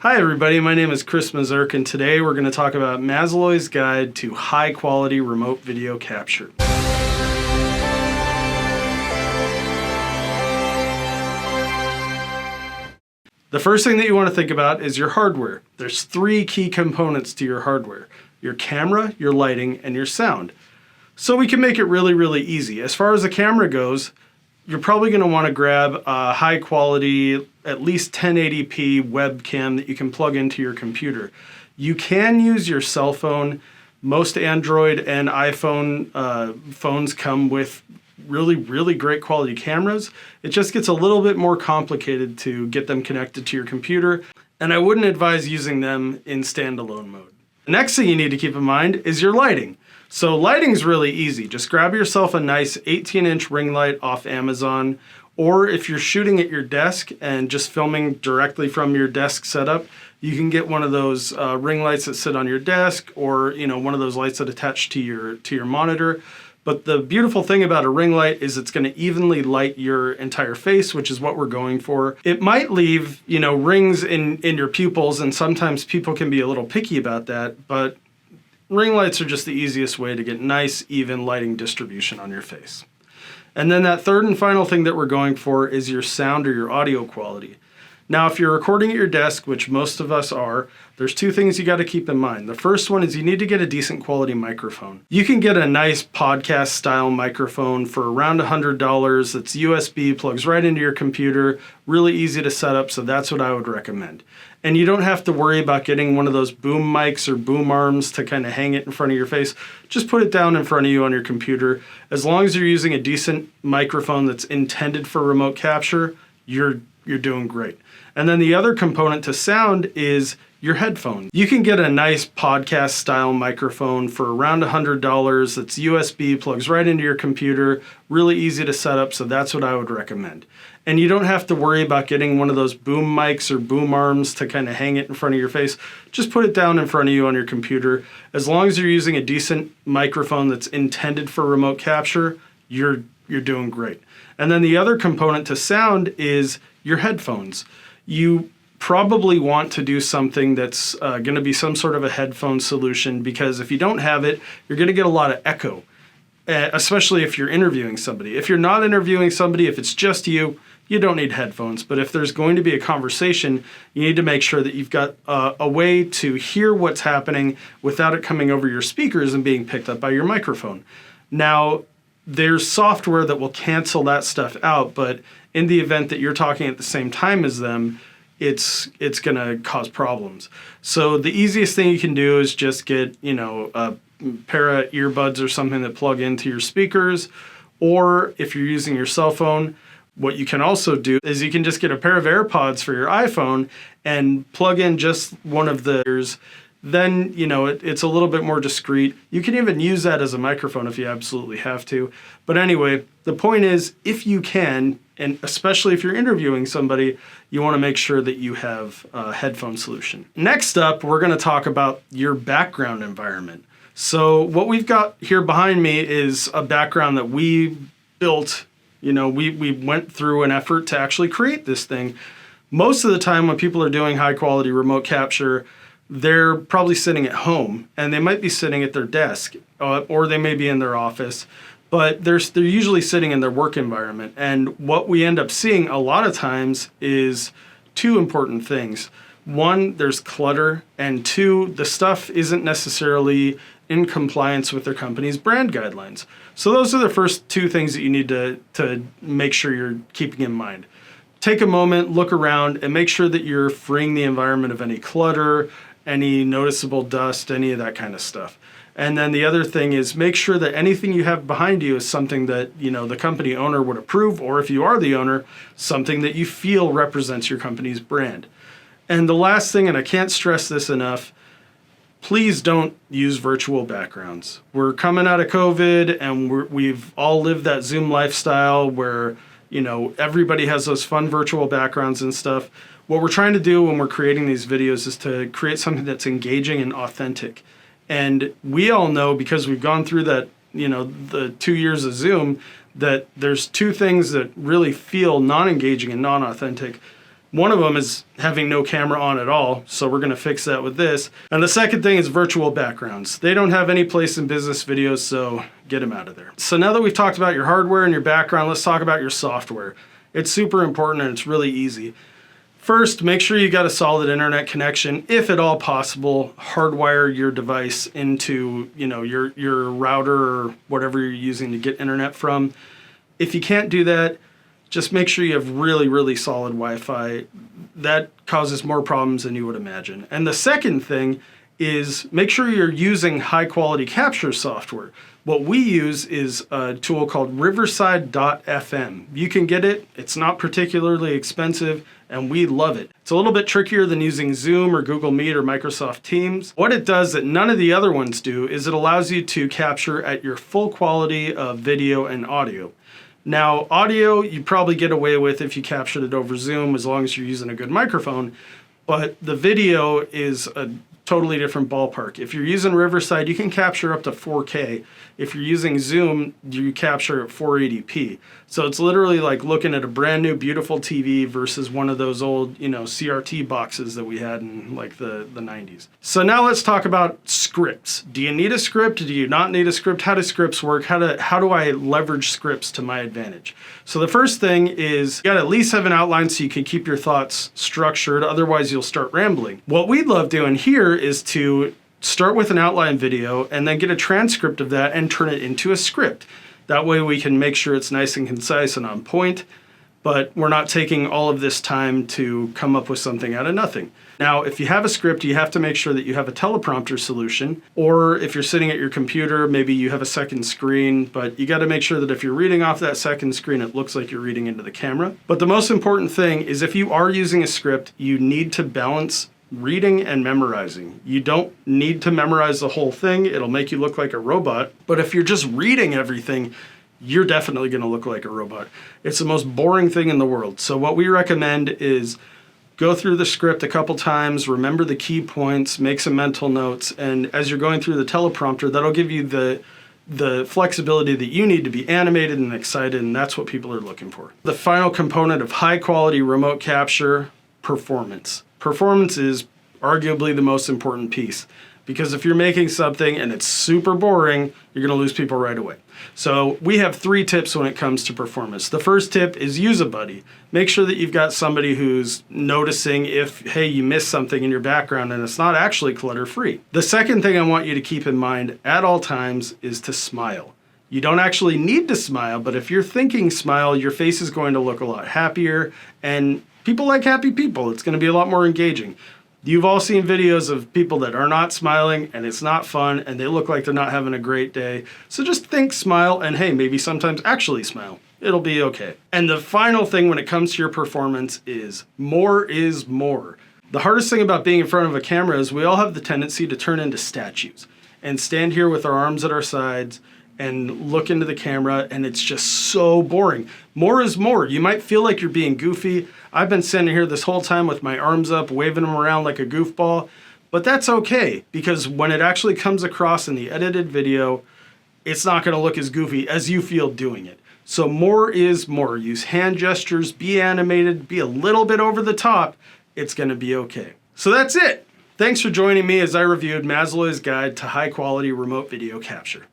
Hi everybody, my name is Chris Mazurk, and today we're going to talk about Mazloy's guide to high quality remote video capture. The first thing that you want to think about is your hardware. There's three key components to your hardware: your camera, your lighting, and your sound. So we can make it really easy. As far as the camera goes, you're probably going to want to grab a high quality, at least 1080p webcam that you can plug into your computer. You can use your cell phone. Most Android and iPhone phones come with really great quality cameras. It just gets a little bit more complicated to get them connected to your computer, and I wouldn't advise using them in standalone mode. The next thing you need to keep in mind is your lighting. So lighting's really easy. Just grab yourself a nice 18-inch ring light off Amazon, or if you're shooting at your desk and just filming directly from your desk setup, you can get one of those ring lights that sit on your desk, or one of those lights that attach to your monitor. But the beautiful thing about a ring light is it's going to evenly light your entire face, which is what we're going for. It might leave rings in your pupils, and sometimes people can be a little picky about that, but ring lights are just the easiest way to get nice, even lighting distribution on your face. And then that third and final thing that we're going for is your sound or your audio quality. Now, if you're recording at your desk, which most of us are, there's two things you got to keep in mind. The first one is you need to get a decent quality microphone. You can get a nice podcast style microphone for around $100 that's USB, plugs right into your computer, really easy to set up, so that's what I would recommend. And you don't have to worry about getting one of those boom mics or boom arms to kind of hang it in front of your face. Just put it down in front of you on your computer. As long as you're using a decent microphone that's intended for remote capture, you're doing great. And then the other component to sound is your headphones. You can get a nice podcast style microphone for around $100 that's USB, plugs right into your computer, really easy to set up, so that's what I would recommend. And you don't have to worry about getting one of those boom mics or boom arms to kind of hang it in front of your face. Just put it down in front of you on your computer. As long as you're using a decent microphone that's intended for remote capture, you're doing great. And then the other component to sound is your headphones. You probably want to do something that's going to be some sort of a headphone solution, because if you don't have it, you're going to get a lot of echo, especially if you're interviewing somebody. If you're not interviewing somebody, if it's just you, you don't need headphones. But if there's going to be a conversation, you need to make sure that you've got a way to hear what's happening without it coming over your speakers and being picked up by your microphone. Now, there's software that will cancel that stuff out, but in the event that you're talking at the same time as them, it's going to cause problems. So the easiest thing you can do is just get, a pair of earbuds or something that plug into your speakers. Or if you're using your cell phone, what you can also do is you can just get a pair of AirPods for your iPhone and plug in just one of the ears. Then, it's a little bit more discreet. You can even use that as a microphone if you absolutely have to. But anyway, the point is, if you can, and especially if you're interviewing somebody, you want to make sure that you have a headphone solution. Next up, we're going to talk about your background environment. So what we've got here behind me is a background that we built. We went through an effort to actually create this thing. Most of the time when people are doing high quality remote capture, they're probably sitting at home, and they might be sitting at their desk, or they may be in their office, but they're usually sitting in their work environment. And what we end up seeing a lot of times is two important things. One, there's clutter, and two, the stuff isn't necessarily in compliance with their company's brand guidelines. So those are the first two things that you need to make sure you're keeping in mind. Take a moment, look around, and make sure that you're freeing the environment of any clutter, any noticeable dust, any of that kind of stuff. And then the other thing is make sure that anything you have behind you is something that, the company owner would approve, or if you are the owner, something that you feel represents your company's brand. And the last thing, and I can't stress this enough, please don't use virtual backgrounds. We're coming out of COVID, and we've all lived that Zoom lifestyle where everybody has those fun virtual backgrounds and stuff. What we're trying to do when we're creating these videos is to create something that's engaging and authentic. And we all know, because we've gone through that, the 2 years of Zoom, that there's two things that really feel non-engaging and non-authentic. One of them is having no camera on at all, so we're gonna fix that with this. And the second thing is virtual backgrounds. They don't have any place in business videos, so get them out of there. So now that we've talked about your hardware and your background, let's talk about your software. It's super important and it's really easy. First, make sure you got a solid internet connection. If at all possible, hardwire your device into, your router or whatever you're using to get internet from. If you can't do that, just make sure you have really, really solid Wi-Fi. That causes more problems than you would imagine. And the second thing is make sure you're using high quality capture software. What we use is a tool called Riverside.fm. You can get it, it's not particularly expensive, and we love it. It's a little bit trickier than using Zoom or Google Meet or Microsoft Teams. What it does that none of the other ones do is it allows you to capture at your full quality of video and audio. Now, audio you probably get away with if you captured it over Zoom as long as you're using a good microphone, but the video is a totally different ballpark. If you're using Riverside, you can capture up to 4K. If you're using Zoom, you capture at 480p. So it's literally like looking at a brand new beautiful TV versus one of those old, CRT boxes that we had in like the 90s. So now let's talk about scripts. Do you need a script? Do you not need a script? How do scripts work? How do I leverage scripts to my advantage? So the first thing is you gotta at least have an outline so you can keep your thoughts structured. Otherwise you'll start rambling. What we love doing here is to start with an outline video and then get a transcript of that and turn it into a script. That way we can make sure it's nice and concise and on point, but we're not taking all of this time to come up with something out of nothing. Now, if you have a script, you have to make sure that you have a teleprompter solution, or if you're sitting at your computer, maybe you have a second screen, but you gotta make sure that if you're reading off that second screen, it looks like you're reading into the camera. But the most important thing is if you are using a script, you need to balance reading and memorizing. You don't need to memorize the whole thing. It'll make you look like a robot. But if you're just reading everything, you're definitely going to look like a robot. It's the most boring thing in the world. So what we recommend is go through the script a couple times, remember the key points, make some mental notes, and as you're going through the teleprompter, that'll give you the flexibility that you need to be animated and excited, and that's what people are looking for. The final component of high quality remote capture, performance. Performance is arguably the most important piece, because if you're making something and it's super boring, you're gonna lose people right away. So we have 3 tips when it comes to performance. The first tip is use a buddy. Make sure that you've got somebody who's noticing if, hey, you missed something in your background and it's not actually clutter-free. The second thing I want you to keep in mind at all times is to smile. You don't actually need to smile, but if you're thinking smile, your face is going to look a lot happier, and people like happy people. It's going to be a lot more engaging. You've all seen videos of people that are not smiling and it's not fun and they look like they're not having a great day. So just think smile, and hey, maybe sometimes actually smile. It'll be okay. And the final thing when it comes to your performance is more is more. The hardest thing about being in front of a camera is we all have the tendency to turn into statues and stand here with our arms at our sides and look into the camera, and it's just so boring. More is more. You might feel like you're being goofy. I've been standing here this whole time with my arms up, waving them around like a goofball, but that's okay, because when it actually comes across in the edited video, it's not gonna look as goofy as you feel doing it. So more is more. Use hand gestures, be animated, be a little bit over the top. It's gonna be okay. So that's it. Thanks for joining me as I reviewed Mazloy's guide to high quality remote video capture.